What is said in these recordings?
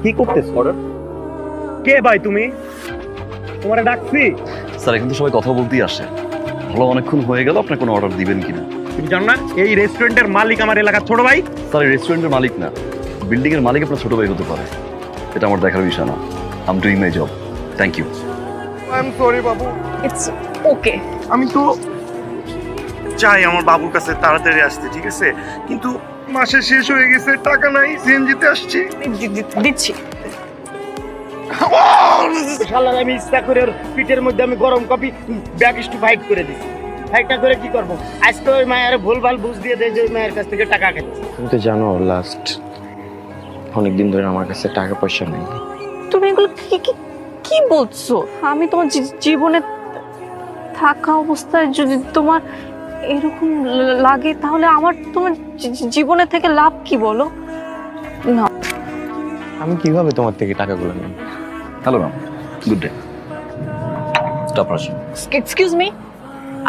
কি করতেছ? কে ভাই তুমি? তোমারে ডাকছি। স্যার কিন্তু সবাই কথা বলতেই আসে। ভালো অনেকক্ষণ হয়ে গেল, আপনার কোনো অর্ডার দিবেন কিনা? তুমি জানো না এই রেস্টুরেন্টের মালিক আমার এলাকার ছোট ভাই? স্যার এই রেস্টুরেন্টের মালিক না, বিল্ডিং এর মালিক আপনার ছোট ভাই হতে পারে। এটা আমার দেখার বিষয় না। I am doing my job. Thank you. I am sorry বাবু। It's okay. আমি তো চাই আমার বাবুর কাছে তাড়াতাড়ি আসতে, ঠিক আছে, কিন্তু মাসে শেষ হয়ে গেছে, টাকা নাই, সিএনজিতে আসছি। দিচ্ছি। শালার আমি ইচ্ছা করে ওর পিঠের মধ্যে আমি গরম কফি ব্যাক টু ফাইট করে দিচ্ছি। ফাইটটা করে কি করবো? আজকে ওই মায়ের ভুলভাল বুঝ দিয়ে দেয় যে ওই মায়ের কাছ থেকে টাকা খাচ্ছে। তুমি তো জানো লাস্ট অনেকদিন ধরে আমার কাছে টাকা পয়সা নেই। তুমি এগুলো কি বলছো? আমি তোমার জীবনে থাকা অবস্থায় যদি তোমার এরকম লাগে তাহলে আমার তোমার জীবনে থেকে লাভ কি বলো? না, আমি কিভাবে তোমার থেকে টাকাগুলো নেব? Hello ma'am, good day. Stop rushing. Excuse me,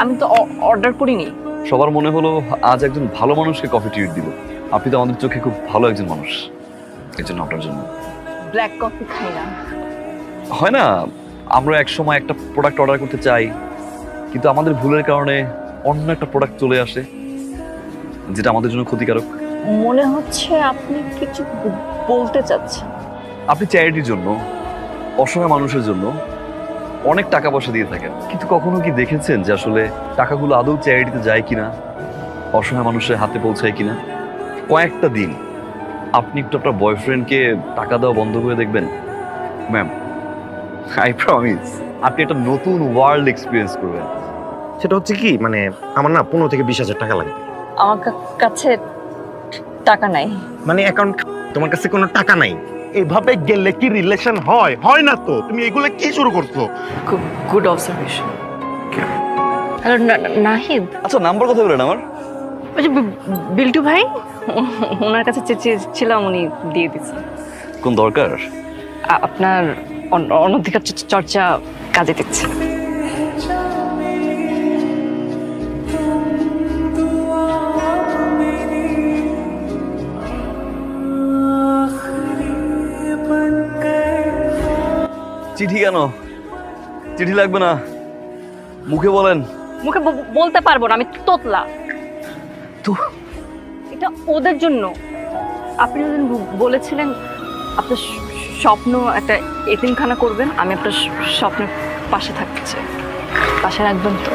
আমি তো অর্ডার করিনি। সবার মনে হলো আজ একজন ভালো মানুষকে কফি ট্রিট দিব। আপনি তো আমাদের চোখে খুব ভালো একজন মানুষ, এই জন্য আপনার জন্য। ব্ল্যাক কফি খাই না। হয় না, আমরা এক সময় একটা প্রোডাক্ট অর্ডার করতে চাই, কিন্তু আমাদের ভুলের কারণে অন্য একটা প্রোডাক্ট চলে আসে যেটা আমাদের জন্য ক্ষতিকারক। মনে হচ্ছে আপনি কিছু বলতে চাচ্ছেন। আপনি চ্যারিটির জন্য, অসহায় মানুষের জন্য অনেক টাকা পয়সা দিয়ে থাকেন, কিন্তু কখনো কি দেখেছেন যে আসলে টাকাগুলো আদৌ চ্যারিটিতে যায় কিনা, অসহায় মানুষের হাতে পৌঁছায় কিনা? কয়েকটা দিন আপনি একটু আপনার বয়ফ্রেন্ডকে টাকা দেওয়া বন্ধ করে দেখবেন, ম্যাম, আই প্রমিস আপনি একটা নতুন ওয়ার্ল্ড এক্সপিরিয়েন্স করবেন। সেটা হচ্ছে কি, মানে আমার না 15 থেকে 20,000 টাকা লাগবে। আমার কাছে টাকা নাই। মানে অ্যাকাউন্ট, তোমার কাছে কোনো টাকা নাই? এভাবে গেলে কি রিলেশন হয়? হয় না তো। তুমি এগুলো কি শুরু করছো? Good observation. হ্যালো নাহিদ। আচ্ছা, নাম্বার কথা বলেন আমার। ওই যে বিল্টু ভাই, ওনার কাছে চেয়েছিলাম, উনি দিয়ে দিচ্ছে। কোন দরকার? আপনার অনধিকার চর্চা কাজে দিচ্ছে। চিঠি কেন? চিঠি লাগবে না, মুখে বলেন। মুখে বলতে পারবো না, আমি তোতলা। তো এটা ওদের জন্য। আপনি যখন বলেছিলেন আপনার স্বপ্ন একটা এতিমখানা করবেন, আমি আপনার স্বপ্নের পাশে থাকতে চাই। পাশে রাখবেন তো?